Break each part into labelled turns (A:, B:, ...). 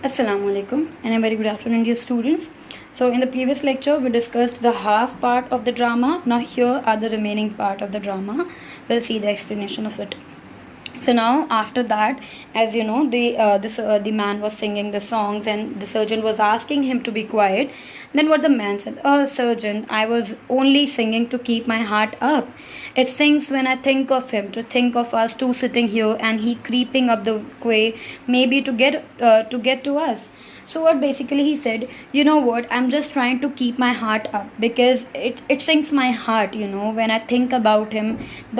A: Assalamu alaikum and a very good afternoon, dear students. So, in the previous lecture, we discussed the half part of the drama. Now, here are the remaining part of the drama. We'll see the explanation of it. So now, after that, as you know, the man was singing the songs, and the surgeon was asking him to be quiet. Then what the man said, "Oh, surgeon, I was only singing to keep my heart up. It sings when I think of him, to think of us two sitting here, and he creeping up the quay, maybe to get to us." So what basically he said, you know what, I'm just trying to keep my heart up because it sinks my heart, when I think about him,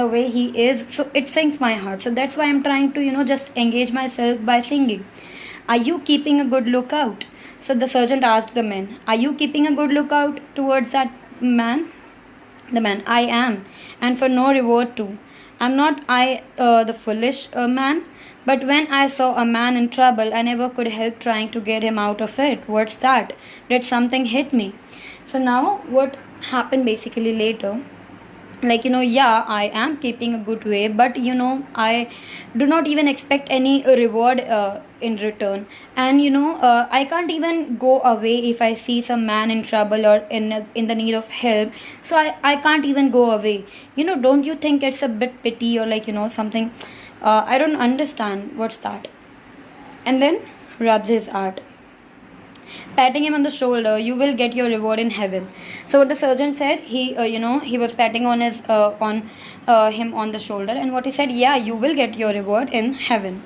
A: the way he is. So it sinks my heart. So that's why I'm trying to, just engage myself by singing. Are you keeping a good lookout? So the sergeant asked the man, are you keeping a good lookout towards that man? The man, I am, and for no reward too. Am not I the foolish man? But when I saw a man in trouble, I never could help trying to get him out of it. What's that? Did something hit me? So now what happened basically later? Yeah, I am keeping a good way, but I do not even expect any reward in return. And I can't even go away if I see some man in trouble or in the need of help. So I can't even go away. Don't you think it's a bit pity, or something? I don't understand what's that. And then rubs his heart, patting him on the shoulder. You will get your reward in heaven. So what the surgeon said, he was patting on him on the shoulder, and what he said, yeah, you will get your reward in heaven.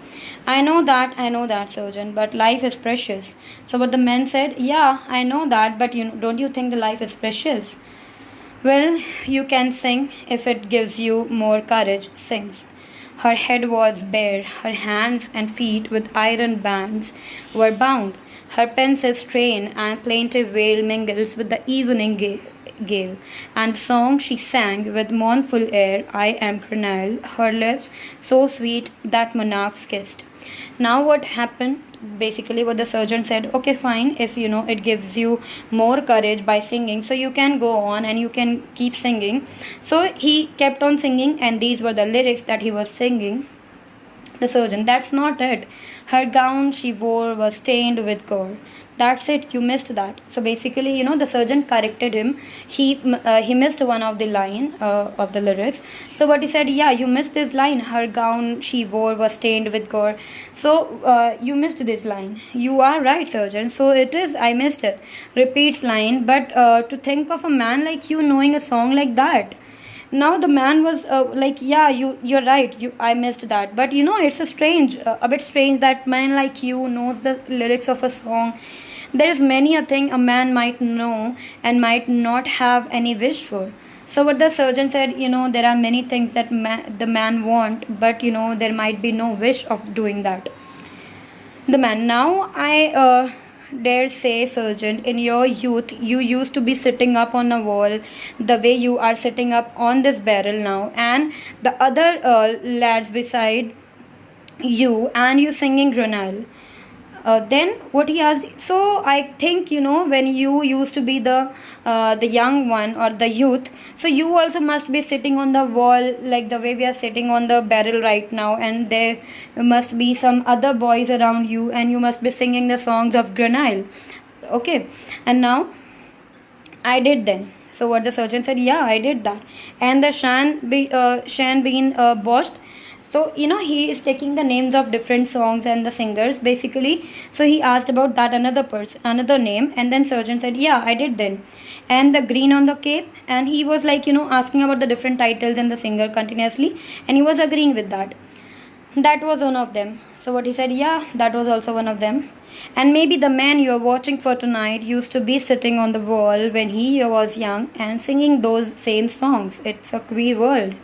A: I know that, surgeon, but life is precious. So what the man said, yeah, I know that, but don't you think the life is precious? Well, you can sing if it gives you more courage. Sings. Her head was bare, her hands and feet with iron bands were bound. Her pensive strain and plaintive wail mingles with the evening gale, and the song she sang with mournful air, I am Grenelle, her lips so sweet that monarchs kissed. Now what happened? Basically what the surgeon said, okay, fine, if it gives you more courage by singing, so you can go on and you can keep singing. So he kept on singing, and these were the lyrics that he was singing. The surgeon, that's not it. Her gown she wore was stained with gore. That's it, you missed that. So basically, the surgeon corrected him. He missed one of the line of the lyrics. So what he said, yeah, you missed this line. Her gown she wore was stained with gore. So you missed this line. You are right, surgeon. So it is, I missed it. Repeats line, but to think of a man like you knowing a song like that. Now the man was yeah, you're right, I missed that, but it's a bit strange that man like you knows the lyrics of a song. There is many a thing a man might know and might not have any wish for. So what the surgeon said, there are many things that the man want, but there might be no wish of doing that. The man, now I dare say, surgeon, in your youth you used to be sitting up on a wall the way you are sitting up on this barrel now, and the other lads beside you, and you singing Grenelle. Then what he asked, so I think when you used to be the young one or the youth, so you also must be sitting on the wall like the way we are sitting on the barrel right now, and there must be some other boys around you, and you must be singing the songs of Grenelle. Okay, and now I did then. So what the surgeon said, yeah, I did that. And the Shan being boshed. So he is taking the names of different songs and the singers basically. So he asked about that another name, and then surgeon said, yeah, I did then. And the green on the cape, and he was asking about the different titles and the singer continuously, and he was agreeing with that. That was one of them. So what he said, yeah, that was also one of them. And maybe the man you are watching for tonight used to be sitting on the wall when he was young and singing those same songs. It's a queer world.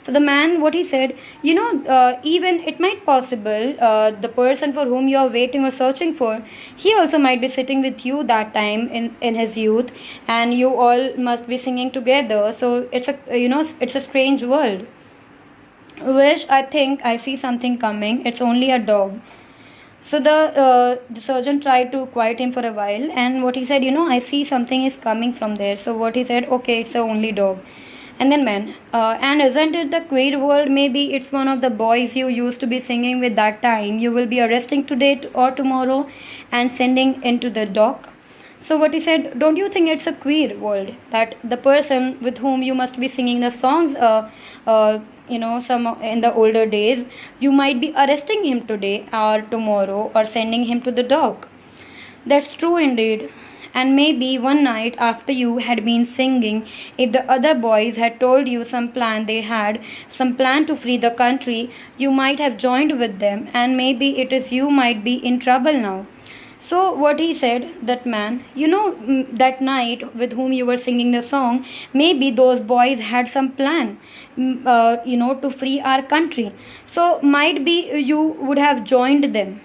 A: So the man, what he said, even it might possible, the person for whom you are waiting or searching for, he also might be sitting with you that time in his youth, and you all must be singing together. So it's a strange world. Wish, I think I see something coming. It's only a dog. So the surgeon tried to quiet him for a while, and what he said, I see something is coming from there. So what he said, okay, it's a only dog. And then men, and isn't it the queer world? Maybe it's one of the boys you used to be singing with that time. You will be arresting today or tomorrow and sending into the dock. So what he said, don't you think it's a queer world that the person with whom you must be singing the songs, some in the older days, you might be arresting him today or tomorrow or sending him to the dock. That's true indeed. And maybe one night after you had been singing, if the other boys had told you some plan they had, some plan to free the country, you might have joined with them, and maybe it is you might be in trouble now. So, what he said, that man, that night with whom you were singing the song, maybe those boys had some plan, to free our country. So, might be you would have joined them.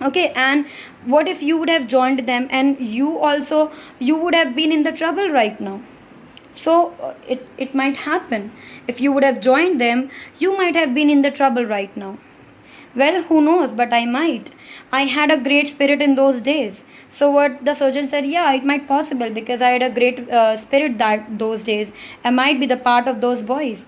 A: Okay, and what if you would have joined them and you would have been in the trouble right now? So it might happen. If you would have joined them, you might have been in the trouble right now. Well, who knows, but I might. I had a great spirit in those days. So what the surgeon said, yeah, it might possible because I had a great spirit that those days. I might be the part of those boys.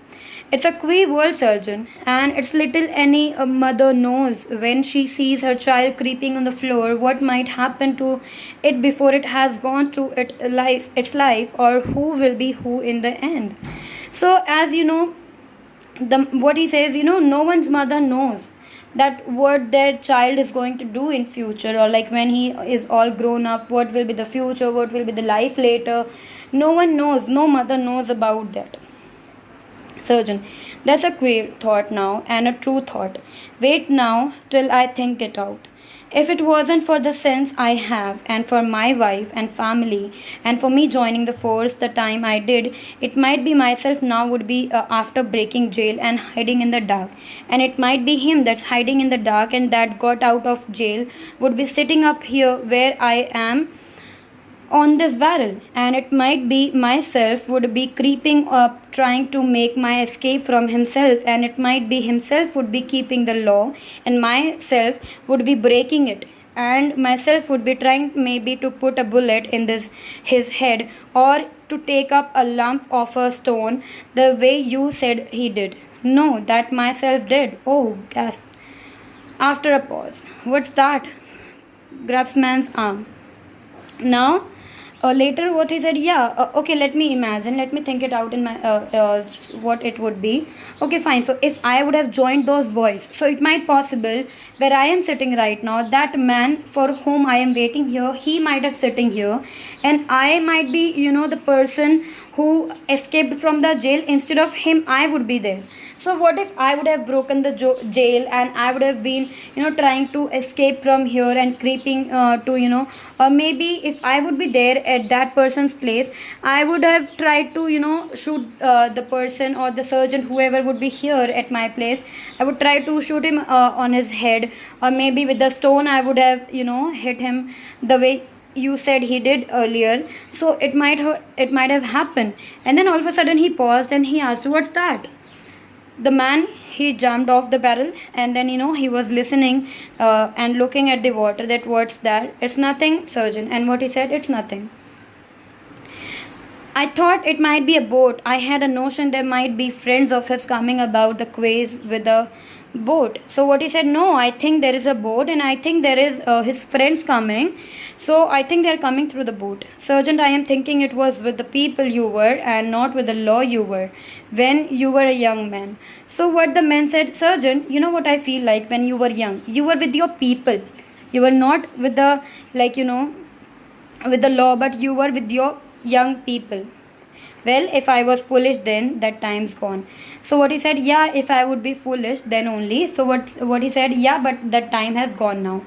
A: It's a queer world, surgeon, and it's little any mother knows when she sees her child creeping on the floor what might happen to it before it has gone through its life, or who will be who in the end. So as you know, what he says, no one's mother knows that what their child is going to do in future, or like when he is all grown up, what will be the future, what will be the life later. No one knows, no mother knows about that. Surgeon, that's a queer thought now, and a true thought. Wait now till I think it out. If it wasn't for the sense I have, and for my wife and family, and for me joining the force the time I did, it might be myself now would be after breaking jail and hiding in the dark. And it might be him that's hiding in the dark and that got out of jail would be sitting up here where I am on this barrel, and it might be myself would be creeping up trying to make my escape from himself, and it might be himself would be keeping the law and myself would be breaking it, and myself would be trying maybe to put a bullet in his head, or to take up a lump of a stone the way you said he did. No, that myself did. Oh, gasp. After a pause, what's that? Grabs man's arm. Now later what he said, yeah, okay, let me imagine, let me think it out in my what it would be. Okay, fine. So if I would have joined those boys, so it might possible where I am sitting right now, that man for whom I am waiting here, he might have sitting here, and I might be the person who escaped from the jail. Instead of him, I would be there. So what if I would have broken the jail, and I would have been trying to escape from here and creeping to or maybe if I would be there at that person's place, I would have tried to shoot the person or the surgeon, whoever would be here at my place. I would try to shoot him on his head, or maybe with the stone I would have hit him the way you said he did earlier. So it might have happened. And then all of a sudden he paused and he asked, what's that? The man, he jumped off the barrel, and then he was listening and looking at the water. That what's that? It's nothing, surgeon. And what he said, it's nothing. I thought it might be a boat. I had a notion there might be friends of his coming about the quays with a boat. So what he said, no, I think there is a boat, and I think there is his friends coming. So I think they are coming through the boat. Sergeant, I am thinking it was with the people you were, and not with the law you were, when you were a young man. So what the man said, Sergeant, you know what I feel like when you were young? You were with your people. You were not with the, with the law, but you were with your young people. Well, if I was foolish then, that time's gone. So what he said, yeah, if I would be foolish then only. So what he said, yeah, but that time has gone now.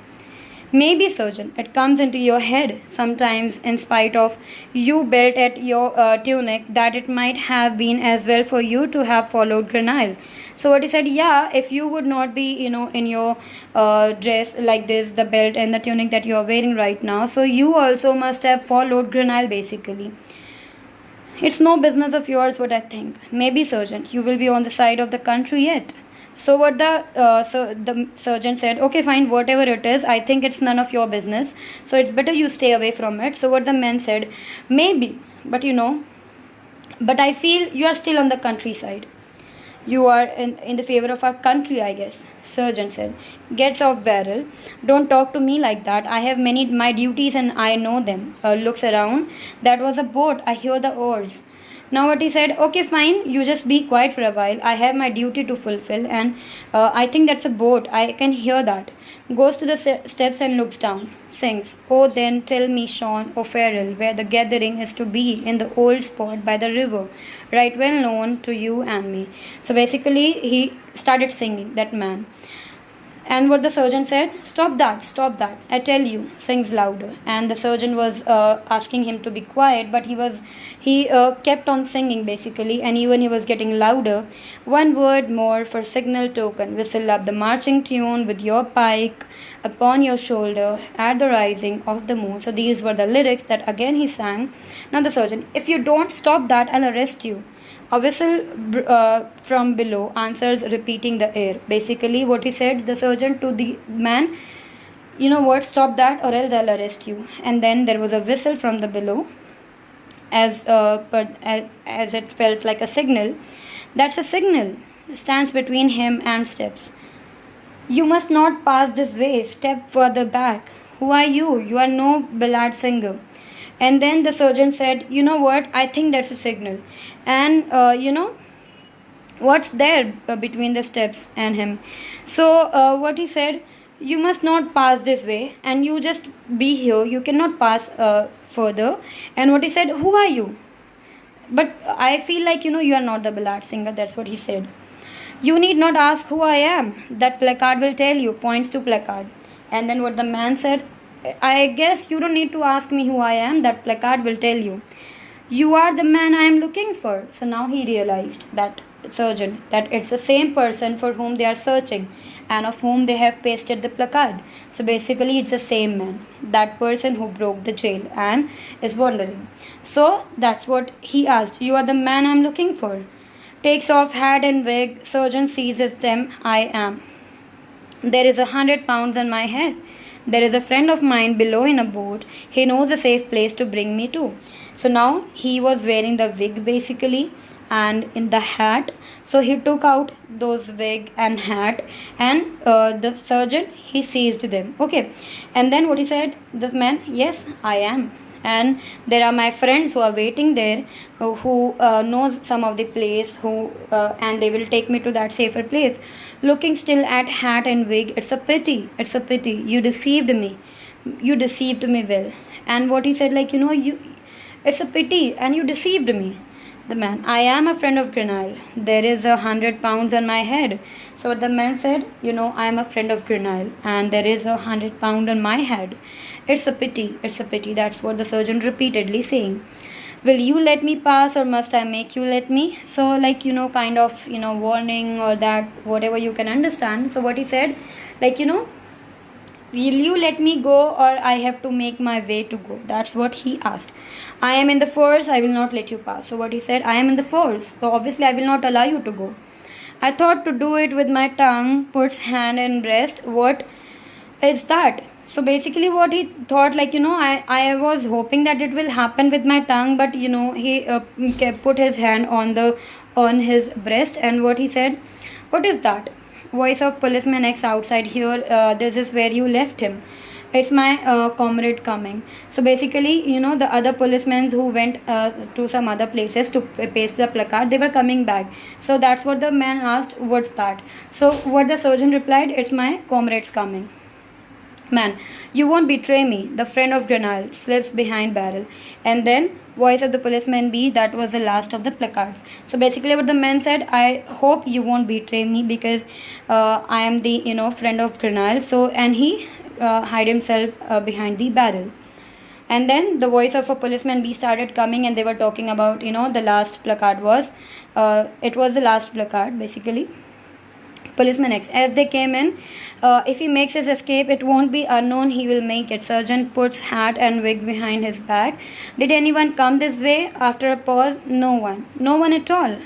A: Maybe, surgeon, it comes into your head sometimes, in spite of you belt at your tunic, that it might have been as well for you to have followed Grenile. So what he said, yeah, if you would not be, in your dress like this, the belt and the tunic that you are wearing right now, so you also must have followed Grenile basically. It's no business of yours, what I think. Maybe, sergeant, you will be on the side of the country yet. So what the surgeon said, okay, fine, whatever it is, I think it's none of your business. So it's better you stay away from it. So what the man said, maybe, but But I feel you are still on the countryside. You are in the favor of our country, I guess. Surgeon said. Gets off barrel. Don't talk to me like that. I have many my duties and I know them. Looks around. That was a boat. I hear the oars. Now what he said, okay fine, you just be quiet for a while. I have my duty to fulfill and I think that's a boat. I can hear that. Goes to the steps and looks down. Sings, oh then tell me Sean O'Farrell where the gathering is to be in the old spot by the river. Right well known to you and me. So basically he started singing, that man. And what the surgeon said, stop that, I tell you, sings louder. And the surgeon was asking him to be quiet, but he kept on singing basically, and even he was getting louder. One word more for signal token, whistle up the marching tune with your pike upon your shoulder at the rising of the moon. So these were the lyrics that again he sang. Now the surgeon, if you don't stop that, I'll arrest you. A whistle from below answers, repeating the air. Basically, what he said, the surgeon to the man, you know what, stop that or else I'll arrest you. And then there was a whistle from the below, as it felt like a signal. That's a signal. Stands between him and steps. You must not pass this way. Step further back. Who are you? You are no ballad singer. And then the surgeon said, you know what, I think that's a signal. And what's there between the steps and him. So what he said, you must not pass this way and you just be here. You cannot pass further. And what he said, who are you? But I feel like, you are not the ballad singer. That's what he said. You need not ask who I am. That placard will tell you, points to placard. And then what the man said, I guess you don't need to ask me who I am. That placard will tell you. You are the man I am looking for. So now he realized, that surgeon, that it's the same person for whom they are searching and of whom they have pasted the placard. So basically it's the same man, that person who broke the jail and is wandering. So that's what he asked. You are the man I am looking for. Takes off hat and wig. Surgeon seizes them. I am. There is 100 pounds on my head. There is a friend of mine below in a boat. He knows a safe place to bring me to. So now he was wearing the wig basically and in the hat. So he took out those wig and hat and the surgeon, he seized them. Okay. And then what he said, the man, yes, I am. And there are my friends who are waiting there who knows some of the place and they will take me to that safer place. Looking still at hat and wig, it's a pity, you deceived me well. And what he said, it's a pity and you deceived me. The man, I am a friend of Grenelle. There is 100 pounds on my head. So what the man said, I am a friend of Grenelle and there is 100 pounds on my head. It's a pity. That's what the surgeon repeatedly saying. Will you let me pass or must I make you let me? So kind of, warning or that, whatever you can understand. So what he said, will you let me go or I have to make my way to go? That's what he asked. I am in the force, I will not let you pass. So what he said, I am in the force. So obviously I will not allow you to go. I thought to do it with my tongue, puts hand in breast. What is that? So basically what he thought, I was hoping that it will happen with my tongue, but he put his hand on his breast. And what he said, what is that? Voice of policeman X outside here. This is where you left him. It's my comrade coming. So basically, the other policemen who went to some other places to paste the placard, they were coming back. So that's what the man asked, what's that? So what the surgeon replied, it's my comrades coming. Man, you won't betray me. The friend of Grenelle slips behind barrel. And then voice of the policeman B, that was the last of the placards. So basically what the man said, I hope you won't betray me because I am the friend of Grenelle. So and he hide himself behind the barrel. And then the voice of a policeman B started coming and they were talking about the last placard was it was the last placard basically. Policeman X, as they came in, if he makes his escape, it won't be unknown, he will make it. Surgeon puts hat and wig behind his back. Did anyone come this way? After a pause, no one at all.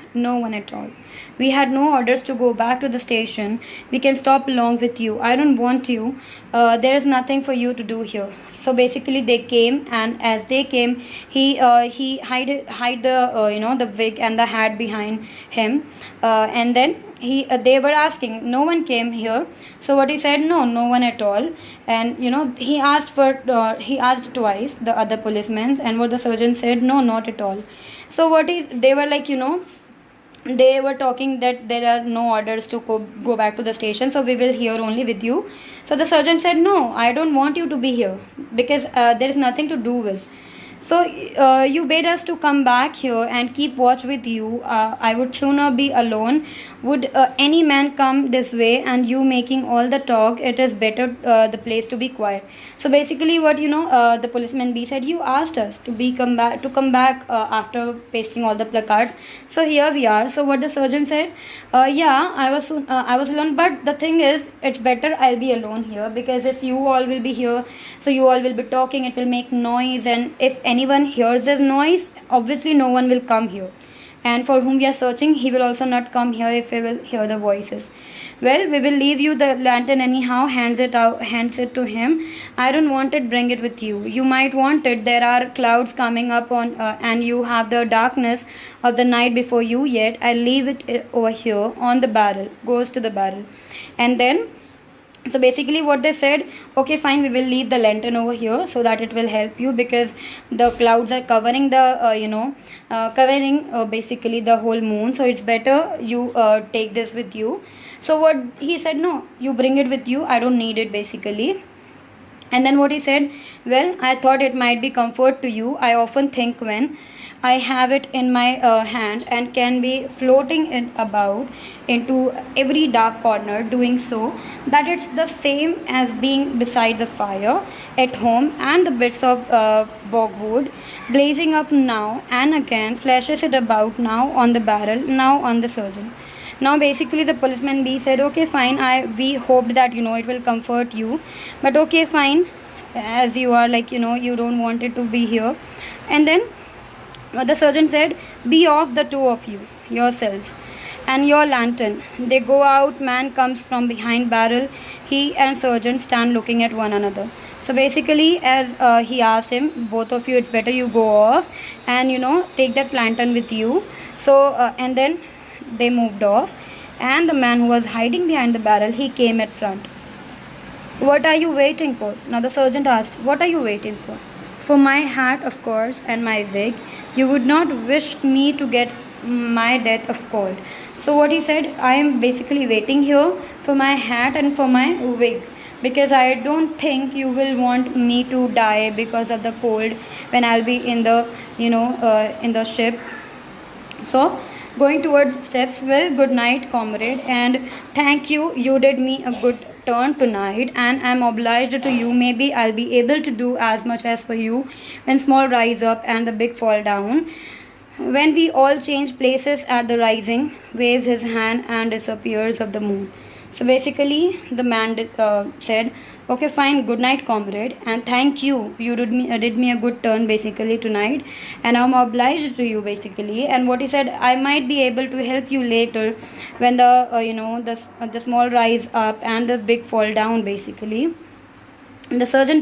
A: We had no orders to go back to the station. We can stop along with you. I don't want you. There is nothing for you to do here. So basically, they came, and as they came, he hide the the wig and the hat behind him, and then they were asking, no one came here. So what he said, no one at all. And he asked twice, the other policemen, and what the surgeon said, no, not at all. So they were like, they were talking that there are no orders to go back to the station, so we will here only with you. So the surgeon said, no, I don't want you to be here, because there is nothing to do with. So you bade us to come back here and keep watch with you. I would sooner be alone. Would any man come this way, and you making all the talk? It is better the place to be quiet. So basically, what the policeman B said, you asked us to come back after pasting all the placards. So here we are. So what the surgeon said, yeah, I was alone, but the thing is, it's better I'll be alone here, because if you all will be here, so you all will be talking, it will make noise, and if anyone hears this noise, obviously no one will come here, and for whom we are searching, he will also not come here if he will hear the voices. Well, we will leave you the lantern anyhow. Hands it to him. I don't want it, bring it with you. You might want it. There are clouds coming up on and you have the darkness of the night before you yet. I leave it over here on the barrel. Goes to the barrel. And then, so basically what they said, okay fine, we will leave the lantern over here so that it will help you, because the clouds are covering the basically the whole moon, so it's better you take this with you. So what he said, no, you bring it with you, I don't need it basically. And then what he said, well, I thought it might be comfort to you. I often think when I have it in my hand and can be floating it about into every dark corner, doing so, that it's the same as being beside the fire at home, and the bits of bogwood blazing up now and again flashes it about, now on the barrel, now on the surgeon. Now basically the policeman B said, okay fine, we hoped that it will comfort you, but okay fine, as you are like you don't want it to be here. And then the surgeon said, be off, the two of you yourselves, and your lantern. They go out, man comes from behind barrel, he and surgeon stand looking at one another. So basically, as he asked him, both of you, it's better you go off and take that lantern with you. So and then they moved off, and the man who was hiding behind the barrel, he came at front. What are you waiting for? Now the sergeant asked, what are you waiting for? For my hat, of course, and my wig. You would not wish me to get my death of cold. So what he said, I am basically waiting here for my hat and for my wig, because I don't think you will want me to die because of the cold when I'll be in the in the ship. So going towards steps, well, good night, comrade, and thank you. You did me a good turn tonight, and I'm obliged to you. Maybe I'll be able to do as much as for you when small rise up and the big fall down. When we all change places at the rising, waves his hand and disappears of the moon. So basically, the man said, okay fine, good night, comrade, and thank you. You did me a good turn basically tonight, and I'm obliged to you basically. And what he said, I might be able to help you later when the small rise up and the big fall down basically. The surgeon